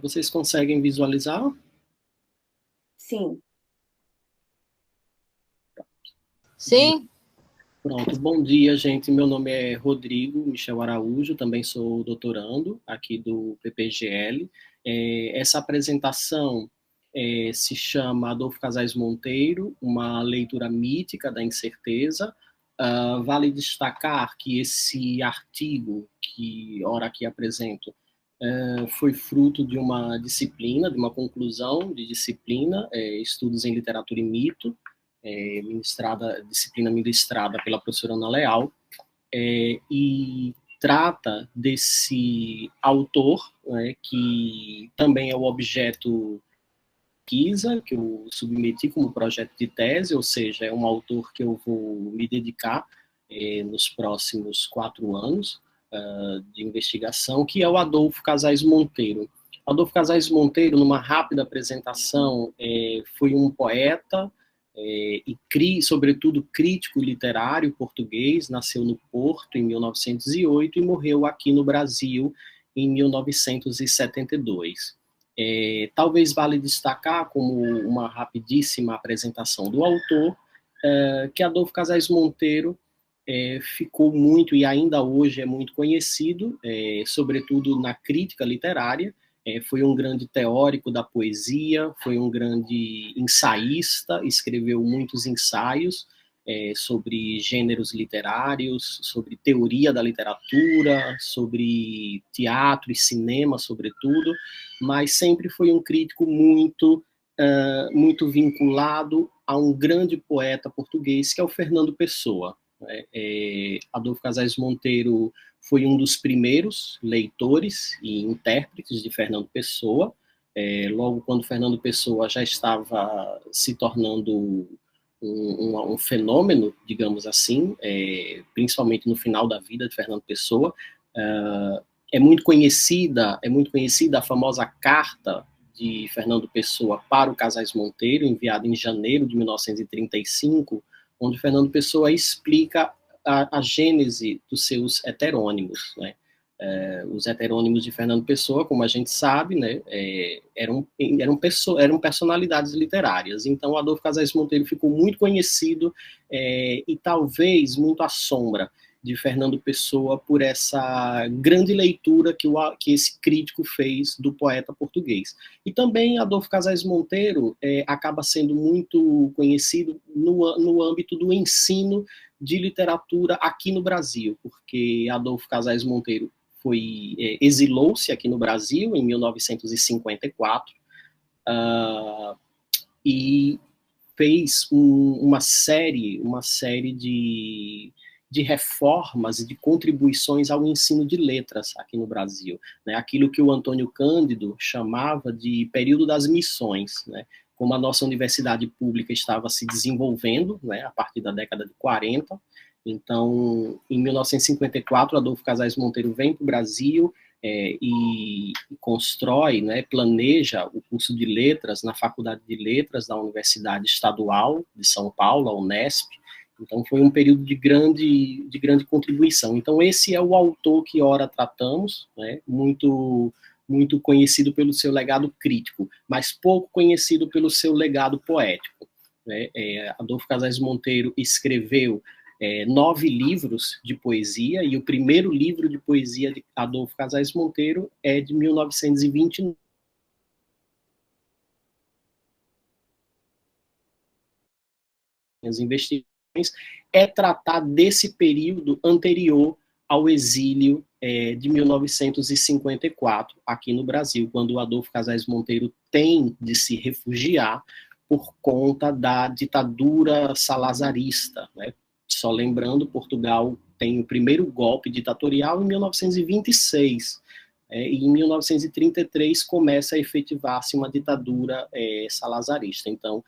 Vocês conseguem visualizar? Sim. Sim. Pronto, bom dia, gente. Meu nome é Rodrigo Michel Araújo, também sou doutorando aqui do PPGL. Essa apresentação se chama Adolfo Casais Monteiro, uma leitura mítica da incerteza. Vale destacar que esse artigo, que ora aqui apresento, foi fruto de uma disciplina, de uma conclusão de disciplina, Estudos em Literatura e Mito, disciplina ministrada pela professora Ana Leal, e trata desse autor, né, que também é o objeto pesquisa, que eu submeti como projeto de tese, ou seja, é um autor que eu vou me dedicar nos próximos 4 anos de investigação, que é o Adolfo Casais Monteiro. Adolfo Casais Monteiro, numa rápida apresentação, foi um poeta, e sobretudo crítico literário português, nasceu no Porto em 1908 e morreu aqui no Brasil em 1972. Talvez vale destacar, como uma rapidíssima apresentação do autor, que Adolfo Casais Monteiro ficou muito, e ainda hoje é muito conhecido, sobretudo na crítica literária. Foi um grande teórico da poesia, foi um grande ensaísta, escreveu muitos ensaios sobre gêneros literários, sobre teoria da literatura, sobre teatro e cinema, sobretudo, mas sempre foi um crítico muito vinculado a um grande poeta português, que é o Fernando Pessoa. Adolfo Casais Monteiro foi um dos primeiros leitores e intérpretes de Fernando Pessoa, logo quando Fernando Pessoa já estava se tornando um fenômeno, digamos assim, principalmente no final da vida de Fernando Pessoa. É muito conhecida a famosa carta de Fernando Pessoa para o Casais Monteiro, enviada em janeiro de 1935, onde Fernando Pessoa explica a gênese dos seus heterônimos, né? Os heterônimos de Fernando Pessoa, como a gente sabe, né, eram personalidades literárias. Então, Adolfo Casais Monteiro ficou muito conhecido e talvez muito à sombra de Fernando Pessoa por essa grande leitura que esse crítico fez do poeta português. E também Adolfo Casais Monteiro acaba sendo muito conhecido no âmbito do ensino de literatura aqui no Brasil, porque Adolfo Casais Monteiro exilou-se aqui no Brasil em 1954 e fez uma série de reformas e de contribuições ao ensino de letras aqui no Brasil, né? Aquilo que o Antônio Cândido chamava de período das missões, né? Como a nossa universidade pública estava se desenvolvendo, né, a partir da década de 40, então, em 1954, Adolfo Casais Monteiro vem para o Brasil e constrói, né, planeja o curso de letras na Faculdade de Letras da Universidade Estadual de São Paulo, a Unesp. Então, foi um período de grande contribuição. Então, esse é o autor que ora tratamos, né, muito conhecido pelo seu legado crítico, mas pouco conhecido pelo seu legado poético, né? Adolfo Casais Monteiro escreveu 9 livros de poesia, e o primeiro livro de poesia de Adolfo Casais Monteiro é de 1929. As investigações é tratar desse período anterior ao exílio de 1954 aqui no Brasil, quando o Adolfo Casais Monteiro tem de se refugiar por conta da ditadura salazarista, né? Só lembrando, Portugal tem o primeiro golpe ditatorial em 1926, e em 1933 começa a efetivar-se uma ditadura salazarista. Então,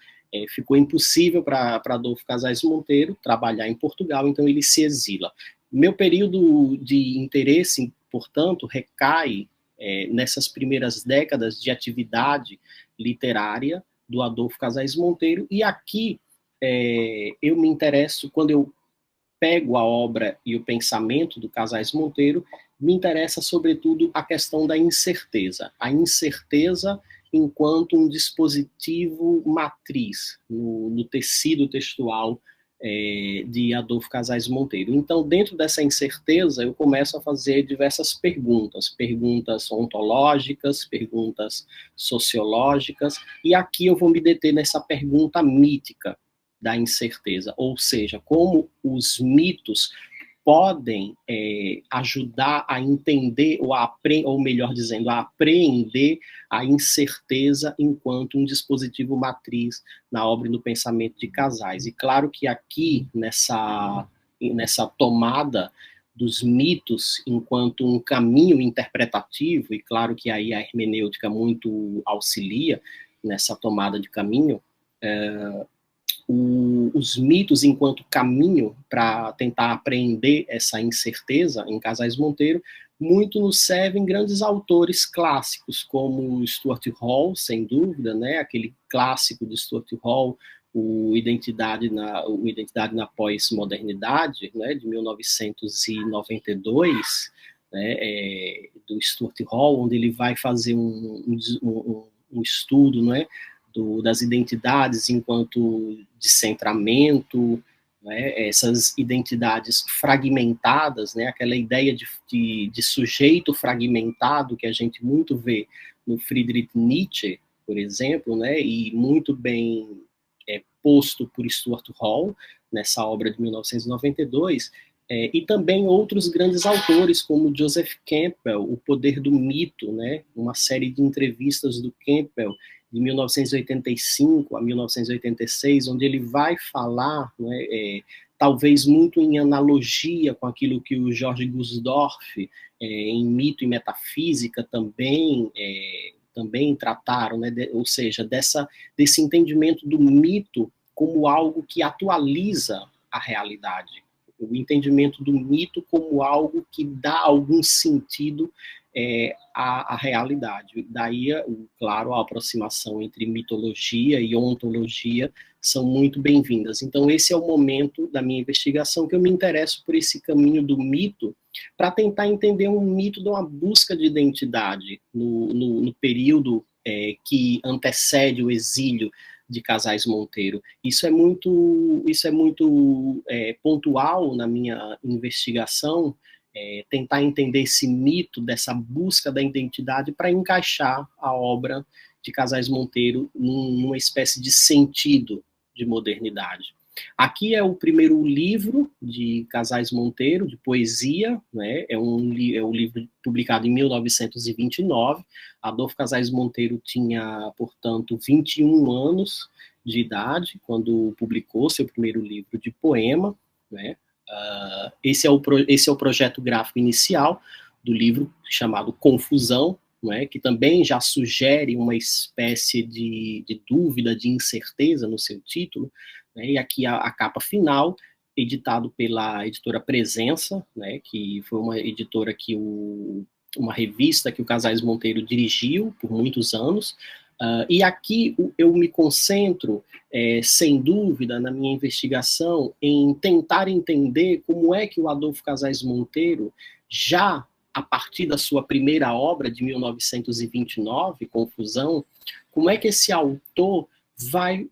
ficou impossível para Adolfo Casais Monteiro trabalhar em Portugal, então ele se exila. Meu período de interesse, portanto, recai nessas primeiras décadas de atividade literária do Adolfo Casais Monteiro, e aqui eu me interesso, quando eu pego a obra e o pensamento do Casais Monteiro, me interessa, sobretudo, a questão da incerteza. A incerteza enquanto um dispositivo matriz no tecido textual de Adolfo Casais Monteiro. Então, dentro dessa incerteza, eu começo a fazer diversas perguntas ontológicas, perguntas sociológicas, e aqui eu vou me deter nessa pergunta mítica da incerteza, ou seja, como os mitos podem ajudar a entender, ou melhor dizendo, a apreender a incerteza enquanto um dispositivo matriz na obra e no pensamento de Casais. E claro que aqui, nessa tomada dos mitos enquanto um caminho interpretativo, e claro que aí a hermenêutica muito auxilia nessa tomada de caminho, os mitos enquanto caminho para tentar apreender essa incerteza em Casais Monteiro, muito nos servem grandes autores clássicos, como Stuart Hall, sem dúvida, né? Aquele clássico de Stuart Hall, o Identidade na Pós-Modernidade, né? De 1992, né? Do Stuart Hall, onde ele vai fazer um estudo, né? Das identidades enquanto descentramento, né, essas identidades fragmentadas, né, aquela ideia de sujeito fragmentado que a gente muito vê no Friedrich Nietzsche, por exemplo, né, e muito bem posto por Stuart Hall, nessa obra de 1992, e também outros grandes autores, como Joseph Campbell, O Poder do Mito, né, uma série de entrevistas do Campbell, de 1985 a 1986, onde ele vai falar, né, talvez muito em analogia com aquilo que o Jorge Gusdorff, em Mito e Metafísica, também trataram, né, ou seja, desse entendimento do mito como algo que atualiza a realidade, o entendimento do mito como algo que dá algum sentido à realidade. Daí, claro, a aproximação entre mitologia e ontologia são muito bem-vindas. Então, esse é o momento da minha investigação que eu me interesso por esse caminho do mito, para tentar entender um mito de uma busca de identidade no período que antecede o exílio de Casais Monteiro. Isso é muito pontual na minha investigação, tentar entender esse mito dessa busca da identidade para encaixar a obra de Casais Monteiro numa espécie de sentido de modernidade. Aqui é o primeiro livro de Casais Monteiro, de poesia, né? É um livro publicado em 1929. Adolfo Casais Monteiro tinha, portanto, 21 anos de idade quando publicou seu primeiro livro de poema, né? Esse é o projeto gráfico inicial do livro, chamado Confusão, né, que também já sugere uma espécie de dúvida, de incerteza no seu título, né, e aqui a capa final, editado pela editora Presença, né, que foi uma editora uma revista que o Casais Monteiro dirigiu por muitos anos. E aqui eu me concentro, sem dúvida, na minha investigação, em tentar entender como é que o Adolfo Casais Monteiro, já a partir da sua primeira obra, de 1929, Confusão, como é que esse autor vai,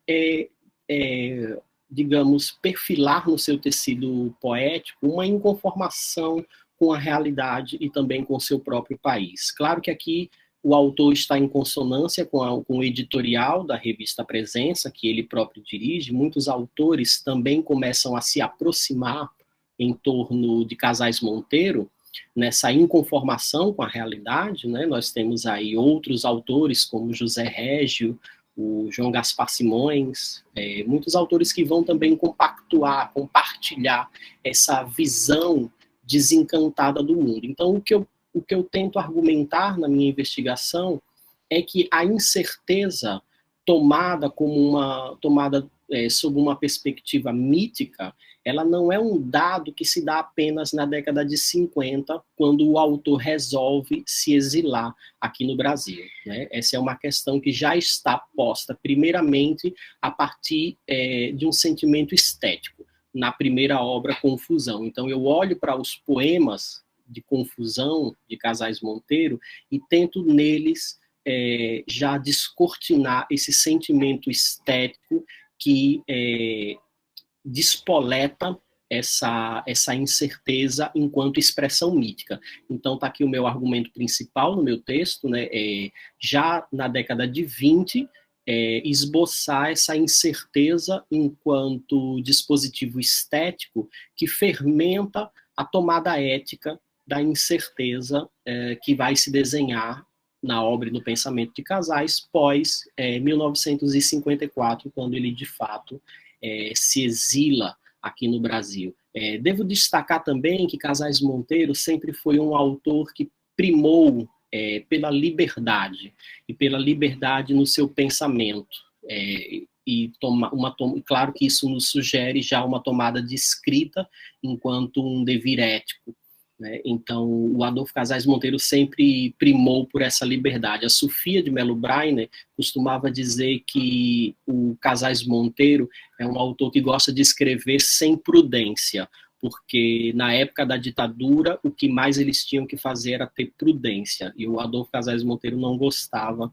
digamos, perfilar no seu tecido poético uma inconformação com a realidade e também com o seu próprio país. Claro que aqui o autor está em consonância com o editorial da revista Presença, que ele próprio dirige. Muitos autores também começam a se aproximar em torno de Casais Monteiro, nessa inconformação com a realidade, né? Nós temos aí outros autores, como José Régio, o João Gaspar Simões, muitos autores que vão também compactuar, compartilhar essa visão desencantada do mundo. Então, o que eu tento argumentar na minha investigação é que a incerteza tomada sob uma perspectiva mítica, ela não é um dado que se dá apenas na década de 50, quando o autor resolve se exilar aqui no Brasil, né? Essa é uma questão que já está posta, primeiramente, a partir de um sentimento estético, na primeira obra, Confusão. Então, eu olho para os poemas de confusão de Casais Monteiro e tento neles já descortinar esse sentimento estético que despoleta essa incerteza enquanto expressão mítica. Então, está aqui o meu argumento principal no meu texto, né, já na década de 20, esboçar essa incerteza enquanto dispositivo estético que fermenta a tomada ética da incerteza que vai se desenhar na obra e no pensamento de Casais pós 1954, quando ele, de fato, se exila aqui no Brasil. Devo destacar também que Casais Monteiro sempre foi um autor que primou pela liberdade, e pela liberdade no seu pensamento. Claro que isso nos sugere já uma tomada de escrita enquanto um devir ético, né? Então, o Adolfo Casais Monteiro sempre primou por essa liberdade. A Sofia de Mello Breiner costumava dizer que o Casais Monteiro é um autor que gosta de escrever sem prudência, porque na época da ditadura o que mais eles tinham que fazer era ter prudência, e o Adolfo Casais Monteiro não gostava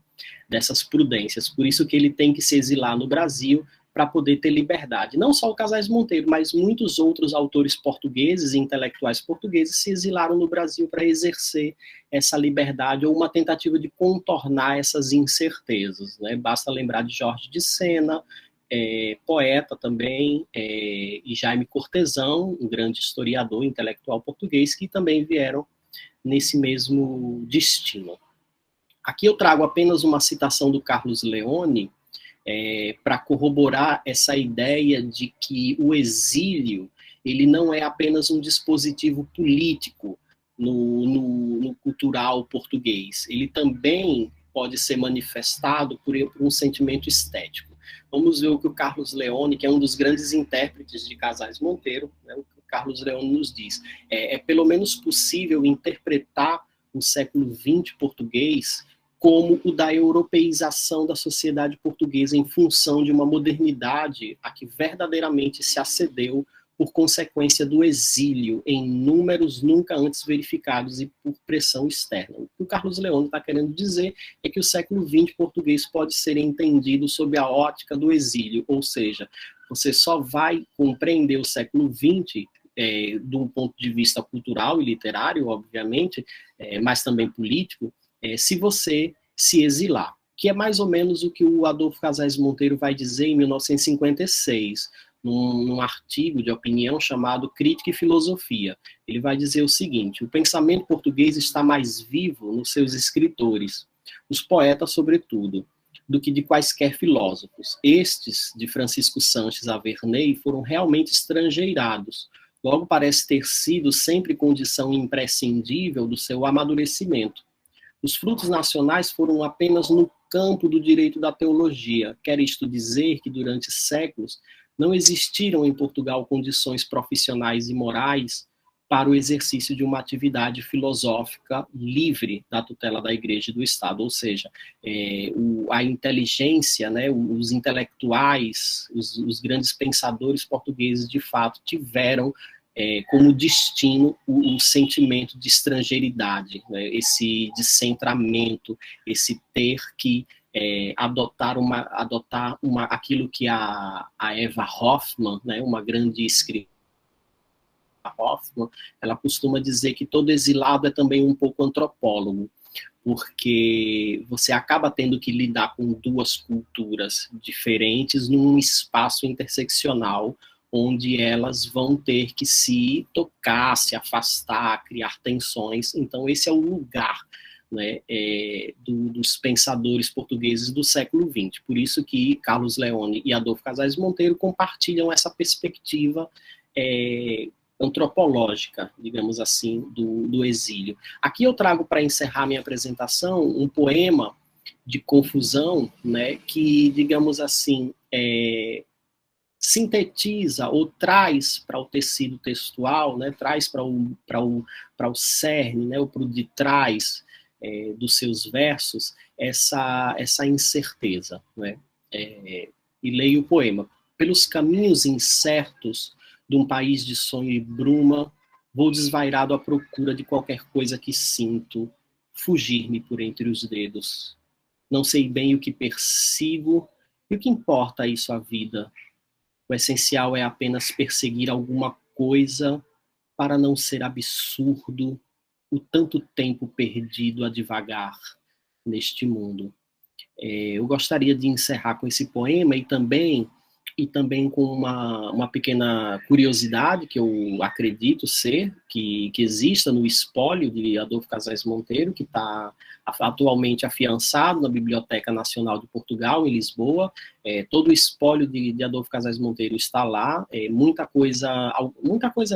dessas prudências, por isso que ele tem que se exilar no Brasil para poder ter liberdade. Não só o Casais Monteiro, mas muitos outros autores portugueses e intelectuais portugueses se exilaram no Brasil para exercer essa liberdade ou uma tentativa de contornar essas incertezas, né? Basta lembrar de Jorge de Sena, poeta também, e Jaime Cortesão, um grande historiador intelectual português, que também vieram nesse mesmo destino. Aqui eu trago apenas uma citação do Carlos Leone, para corroborar essa ideia de que o exílio ele não é apenas um dispositivo político no cultural português, ele também pode ser manifestado por um sentimento estético. Vamos ver o que o Carlos Leone, que é um dos grandes intérpretes de Casais Monteiro, né, o que o Carlos Leone nos diz. É pelo menos possível interpretar o século XX português como o da europeização da sociedade portuguesa em função de uma modernidade a que verdadeiramente se acedeu por consequência do exílio em números nunca antes verificados e por pressão externa. O que o Carlos Leone está querendo dizer é que o século XX português pode ser entendido sob a ótica do exílio, ou seja, você só vai compreender o século XX de um ponto de vista cultural e literário, obviamente, mas também político, se você se exilar, que é mais ou menos o que o Adolfo Casais Monteiro vai dizer em 1956, num artigo de opinião chamado Crítica e Filosofia. Ele vai dizer o seguinte: o pensamento português está mais vivo nos seus escritores, os poetas sobretudo, do que de quaisquer filósofos. Estes, de Francisco Sanches a Verney, foram realmente estrangeirados. Logo parece ter sido sempre condição imprescindível do seu amadurecimento. Os frutos nacionais foram apenas no campo do direito da teologia. Quer isto dizer que, durante séculos, não existiram em Portugal condições profissionais e morais para o exercício de uma atividade filosófica livre da tutela da Igreja e do Estado. Ou seja, a inteligência, né, os intelectuais, os grandes pensadores portugueses, de fato, tiveram como destino o sentimento de estrangeiridade, né, esse descentramento, esse ter que adotar aquilo que a Eva Hoffmann, né, uma grande escritora, Hoffmann, ela costuma dizer que todo exilado é também um pouco antropólogo, porque você acaba tendo que lidar com duas culturas diferentes num espaço interseccional, onde elas vão ter que se tocar, se afastar, criar tensões. Então, esse é o lugar, né, dos pensadores portugueses do século XX. Por isso que Carlos Leone e Adolfo Casais Monteiro compartilham essa perspectiva antropológica, digamos assim, do exílio. Aqui eu trago, para encerrar minha apresentação, um poema de confusão, né, que, digamos assim, sintetiza ou traz para o tecido textual, né, traz para o cerne, né, ou para o de trás dos seus versos, essa incerteza. Né? E leio o poema. Pelos caminhos incertos de um país de sonho e bruma, Vou desvairado à procura de qualquer coisa que sinto, fugir-me por entre os dedos. Não sei bem o que persigo, e o que importa isso à vida? O essencial é apenas perseguir alguma coisa para não ser absurdo o tanto tempo perdido a divagar neste mundo. Eu gostaria de encerrar com esse poema e também com uma pequena curiosidade que eu acredito ser, que exista no espólio de Adolfo Casais Monteiro, que está atualmente afiançado na Biblioteca Nacional de Portugal, em Lisboa. Todo o espólio de Adolfo Casais Monteiro está lá, muita coisa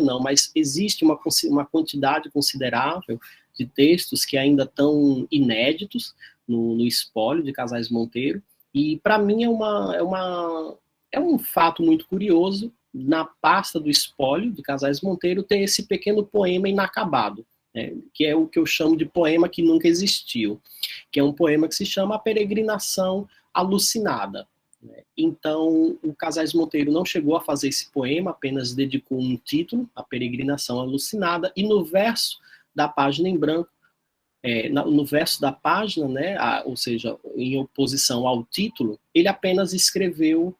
não, mas existe uma quantidade considerável de textos que ainda estão inéditos no espólio de Casais Monteiro, e para mim é um fato muito curioso, na pasta do espólio de Casais Monteiro, ter esse pequeno poema inacabado, né, que é o que eu chamo de poema que nunca existiu, que é um poema que se chama A Peregrinação Alucinada. Né. Então, o Casais Monteiro não chegou a fazer esse poema, apenas dedicou um título, A Peregrinação Alucinada, e no verso da página em branco, no verso da página, né, ou seja, em oposição ao título, ele apenas escreveu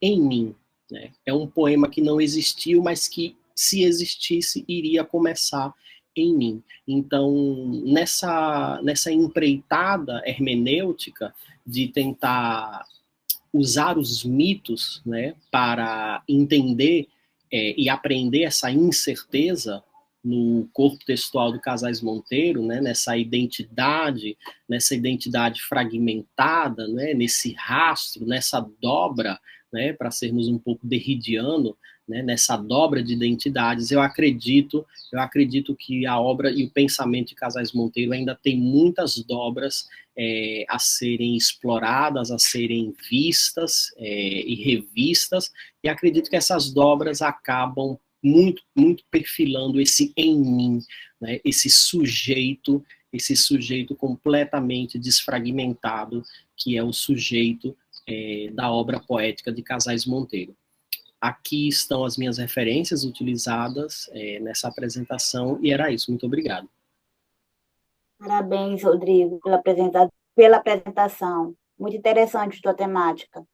em mim. Né? É um poema que não existiu, mas que, se existisse, iria começar em mim. Então, nessa empreitada hermenêutica de tentar usar os mitos, né, para entender e aprender essa incerteza no corpo textual do Casais Monteiro, né, nessa identidade fragmentada, né, nesse rastro, nessa dobra, né, para sermos um pouco derridiano, né, nessa dobra de identidades, eu acredito que a obra e o pensamento de Casais Monteiro ainda tem muitas dobras a serem exploradas, a serem vistas e revistas, e acredito que essas dobras acabam muito perfilando esse em mim, né, esse sujeito completamente desfragmentado, que é o sujeito da obra poética de Casais Monteiro. Aqui estão as minhas referências utilizadas nessa apresentação, e era isso. Muito obrigado. Parabéns, Rodrigo, pela apresentação. Muito interessante a tua temática.